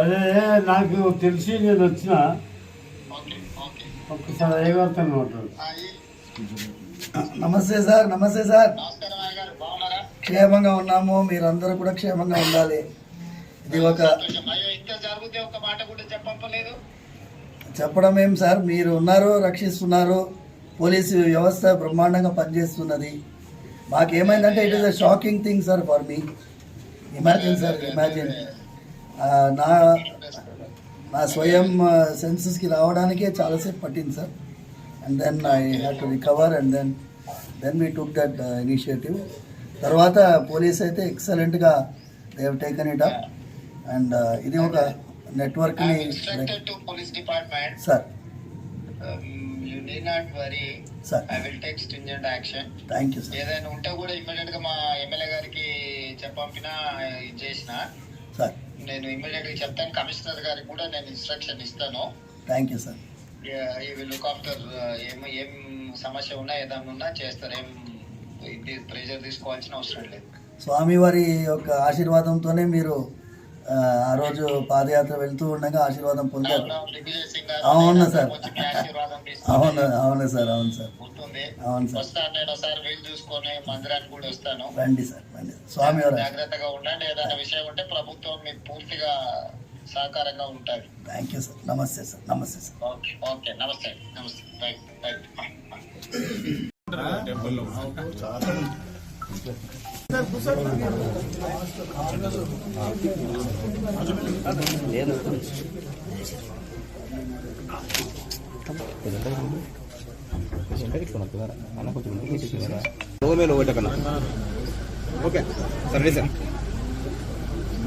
అదే నాకు తెలిసి నేను వచ్చిన ఒక్కసారి అయ్యగారితో మాట్లాడు. నమస్తే సార్. నమస్తే సార్. క్షేమంగా ఉన్నాము, మీరందరూ కూడా క్షేమంగా ఉండాలి. ఇది ఒక చెప్పడం ఏం సార్, మీరు ఉన్నారు, రక్షిస్తున్నారు, పోలీసు వ్యవస్థ బ్రహ్మాండంగా పనిచేస్తున్నది. మాకేమైందంటే it is a shocking thing sir for me. Imagine sir, imagine నా స్వయం సెన్సెస్కి రావడానికే చాలాసేపు పట్టింది sir. And then I have to recover and then we took that initiative. తర్వాత పోలీస్ అయితే ఎక్సలెంట్గా they have taken it up. And ఇది ఒక నెట్వర్క్ని sir. You need not worry. Sir. I will take stringent action. Thank you, sir. ఏదైనా ఉంటే కూడా immediate గా మా ఎమ్మెల్యే గారికి చెప్పంపినా చేసిన సార్. నేను ఇమ్మీడియట్ గా చెప్తాను. కమిషనర్ గారికి కూడా నేను ఇన్స్ట్రక్షన్ ఇస్తాను. Thank you sir. ఈ విల్ లుక్ ఆఫ్టర్ ఏం సమస్య ఉన్నా ఏదైనా ఉన్నా చేస్తారు. ఏం ప్రెజర్ తీసుకోవాల్సిన అవసరం లేదు. స్వామివారి యొక్క ఆశీర్వాదంతోనే మీరు ఆ రోజు పాదయాత్ర వెళ్తూ ఉండగా ఆశీర్వాదం పొందారు. అవును సార్, అవును అవును సార్, అవును సార్, అవును సార్. ఒకసారి వీలు చూసుకొని మందిరానికి కూడా వస్తాను. రండి సార్, రండి. స్వామివారు జాగ్రత్తగా ఉండండి. ఏదైనా విషయం ఉంటే ప్రభుత్వం మీకు పూర్తిగా సహకారంగా ఉంటుంది. Thank you sir. నమస్తే సార్. నమస్తే సార్. ఓకే ఓకే, నమస్తే నమస్తే. Right right.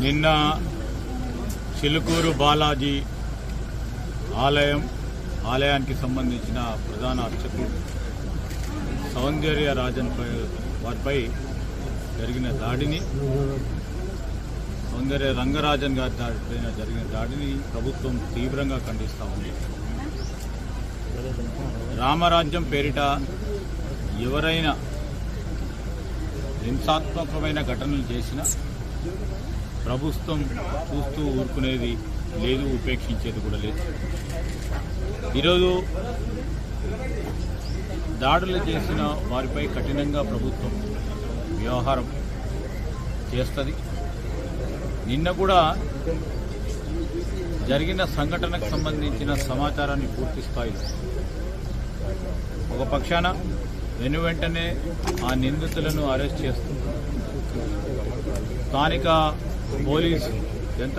నిన్న చిలుకూరు బాలాజీ ఆలయానికి సంబంధించిన ప్రధాన అర్చకులు సౌందర్య రాజన్ వారిపై జరిగిన దాడిని, సౌందర్య రంగరాజన్ గారి దాడిపైన జరిగిన దాడిని ప్రభుత్వం తీవ్రంగా ఖండిస్తూ ఉంది. రామరాజ్యం పేరిట ఎవరైనా హింసాత్మకమైన ఘటనలు చేసినా ప్రభుత్వం చూస్తూ ఊరుకునేది లేదు, ఉపేక్షించేది కూడా లేదు. ఈరోజు దాడులు చేసిన వారిపై కఠినంగా ప్రభుత్వం వ్యవహారం చేస్తుంది. నిన్న కూడా జరిగిన సంఘటనకు సంబంధించిన సమాచారాన్ని పూర్తి స్థాయిలో ఒక పక్షాన వెనువెంటనే ఆ నిందితులను అరెస్ట్ చేస్తూ స్థానిక పోలీసు యంత్రాంగం